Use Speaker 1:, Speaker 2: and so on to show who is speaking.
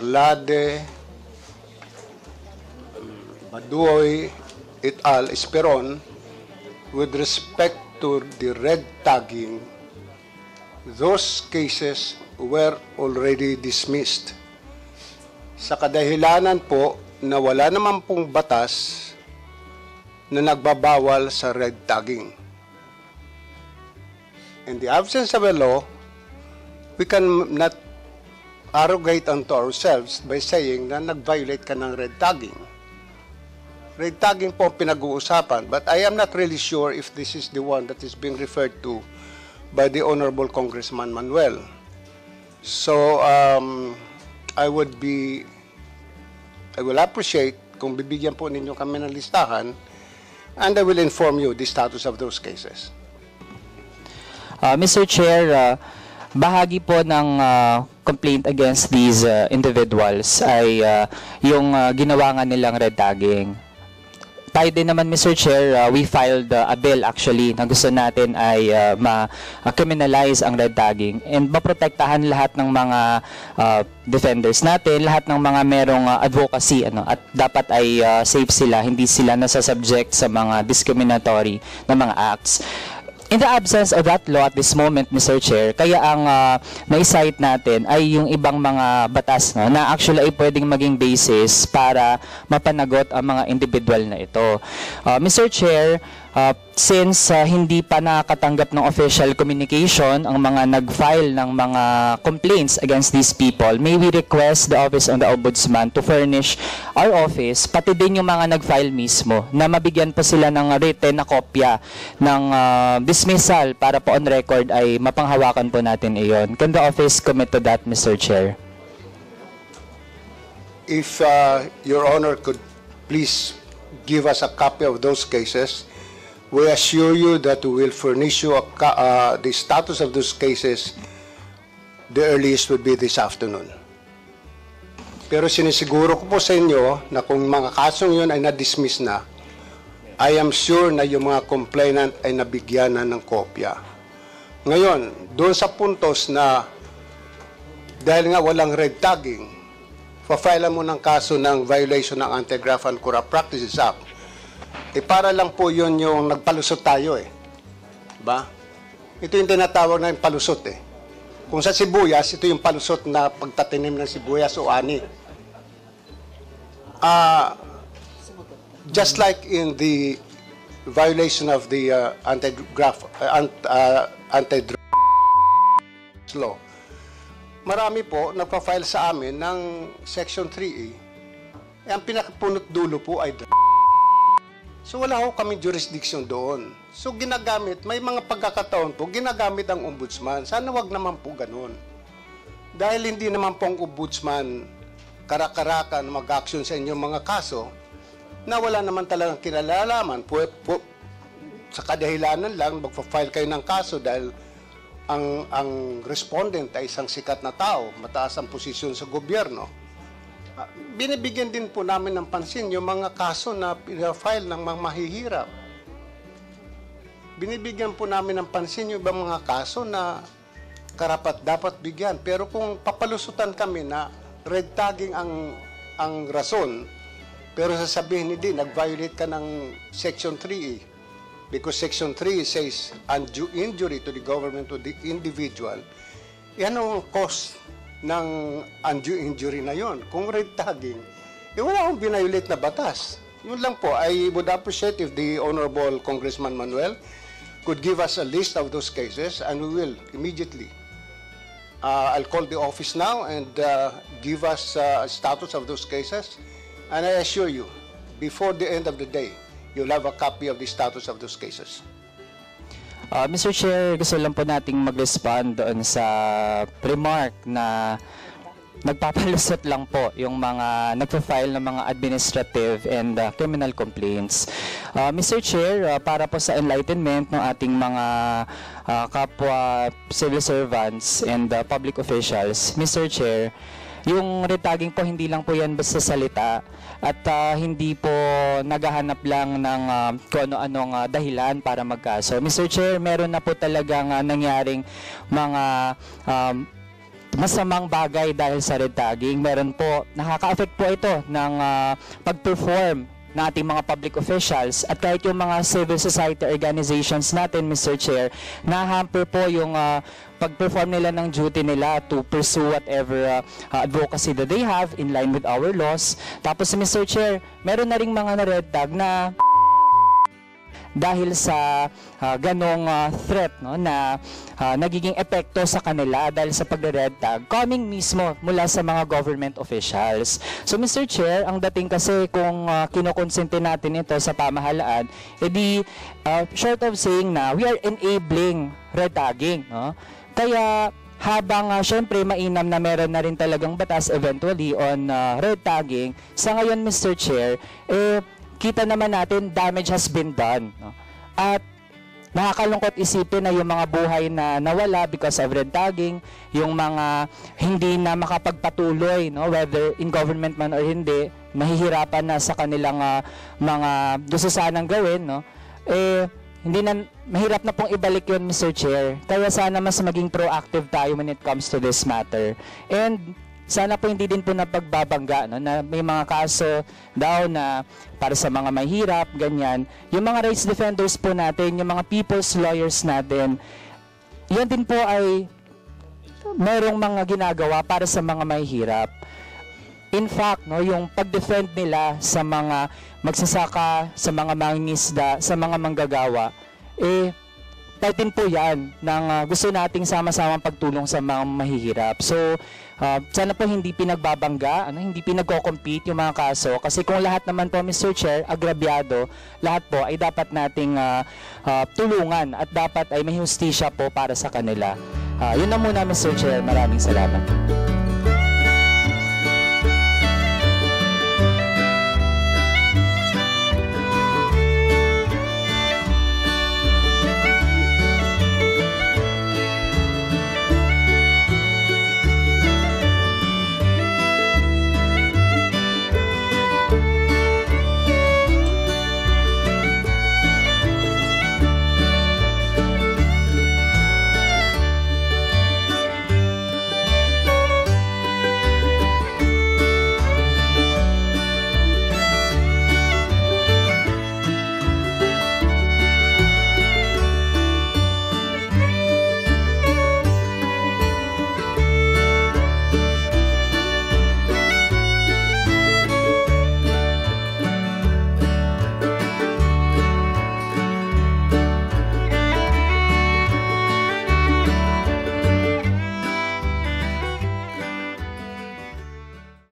Speaker 1: Arlade, Baduoy, et al. Esperon, with respect to the red tagging, those cases were already dismissed. Sa kadahilanan po na wala naman pong batas na nagbabawal sa red tagging. In the absence of a law, we cannot arrogate unto ourselves by saying na nag-violate ka ng red tagging. Red tagging po pinag-uusapan, but I am not really sure if this is the one that is being referred to by the Honorable Congressman Manuel. So, I will appreciate kung bibigyan po ninyo kami ng listahan, and I will inform you the status of those cases.
Speaker 2: Mr. Chair, bahagi po ng complaint against these individuals ay yung ginawa nga nilang red tagging. Tayo din naman, Mr. Chair, we filed a bill actually na gusto natin ay ma-criminalize ang red tagging and maprotektahan lahat ng mga defenders natin, lahat ng mga merong advocacy at dapat ay safe sila, hindi sila nasasubject sa mga discriminatory na mga acts. In the absence of that law at this moment, Mr. Chair, kaya ang na-cite natin ay yung ibang mga batas na actually ay pwedeng maging basis para mapanagot ang mga individual na ito. Mr. Chair, since hindi pa nakakatanggap ng official communication ang mga nag-file ng mga complaints against these people, may we request the Office of the Ombudsman to furnish our office, pati din yung mga nag-file mismo, na mabigyan po sila ng written na kopya ng dismissal para po on record ay mapanghawakan po natin iyon. Can the office commit to that, Mr. Chair?
Speaker 1: If Your Honor could please give us a copy of those cases, we assure you that we will furnish you the status of those cases. The earliest would be this afternoon. Pero sinisiguro ko po sa inyo na kung mga kasong yun ay na-dismiss na, I am sure na yung mga complainant ay nabigyan na ng kopya. Ngayon, doon sa puntos na dahil nga walang red tagging, pa-file mo ng kaso ng violation ng Anti-Graft and Corrupt Practices Act, para lang po yun yung nagpalusot tayo Diba? Ito yung tinatawag na yung palusot Kung sa sibuyas, ito yung palusot na pagtatanim ng sibuyas o ani. Just like in the violation of the anti-drug law, marami po nagpa-file sa amin ng Section 3A. Ang pinakapunot dulo po ay so wala ho kami jurisdiction doon. So ginagamit, may mga pagkakataon po, ginagamit ang ombudsman. Sana wag naman po ganun. Dahil hindi naman po ang ombudsman karakarakan mag-action sa inyong mga kaso na wala naman talagang kinalalaman. Sa kadahilanan lang, magpa-file kayo ng kaso dahil ang respondent ay isang sikat na tao, mataas ang posisyon sa gobyerno. Binibigyan din po namin ng pansin yung mga kaso na file ng mga mahihirap. Binibigyan po namin ng pansin yung ibang mga kaso na karapat dapat bigyan. Pero kung papalusutan kami na red tagging ang rason, pero sasabihin hindi, nag-violate ka ng Section 3A. Because Section 3 says undue injury to the government or the individual, yan ang cause ng undue injury na yon. Kung red tagging, wala akong binayulit na batas. Yun lang po, I would appreciate if the Honorable Congressman Manuel could give us a list of those cases and we will immediately. I'll call the office now and give us a status of those cases. And I assure you, before the end of the day, you'll have a copy of the status of those cases.
Speaker 2: Mr. Chair, gusto lang po nating mag-respond doon sa remark na nagpapalusot lang po yung mga nagpa-file ng mga administrative and criminal complaints. Mr. Chair, para po sa enlightenment ng ating mga kapwa civil servants and public officials, Mr. Chair, yung retagging po, hindi lang po yan basta salita at hindi po naghahanap lang ng kung ano-anong dahilan para magkaso. Mr. Chair, meron na po talagang nangyaring mga masamang bagay dahil sa red tagging. Meron po, nakaka-affect po ito ng pag-perform ng ating mga public officials at kahit yung mga civil society organizations natin, Mr. Chair, na-hamper po yung pag-perform nila ng duty nila to pursue whatever advocacy that they have in line with our laws. Tapos, Mr. Chair, meron na ring mga na-red tag na dahil sa ganong threat, no, na nagiging epekto sa kanila dahil sa pagre-red tag coming mismo mula sa mga government officials. So Mr. Chair, ang dating kasi kung kinokonsente natin ito sa pamahalaan, edi short of saying na we are enabling red tagging, no? Kaya habang syempre mainam na meron na rin talagang batas eventually on red tagging, sa ngayon Mr. Chair, kita naman natin damage has been done, no? At nakakalungkot isipin na yung mga buhay na nawala because of red tagging, yung mga hindi na makapagpatuloy, no, whether in government man or hindi, mahihirapan na sa kanilang mga gusto sanang gawin, no, hindi na, mahirap na pong ibalik yun, Mr. Chair. Kaya sana mas maging proactive tayo when it comes to this matter. And sana po hindi din po napagbabangga, no, na may mga kaso daw na para sa mga mahirap, ganyan. Yung mga rights defenders po natin, yung mga people's lawyers natin, yan din po ay mayroong mga ginagawa para sa mga mahirap. In fact, no, yung pag-defend nila sa mga magsasaka, sa mga mangingisda, sa mga manggagawa, part din po yan ng gusto nating sama-samang pagtulong sa mga mahihirap. So, sana po hindi pinagbabangga, hindi pinagko-compete yung mga kaso. Kasi kung lahat naman po, Mr. Chair, agrabyado, lahat po ay dapat nating tulungan at dapat ay may hustisya po para sa kanila. Yun na muna, Mr. Chair. Maraming salamat.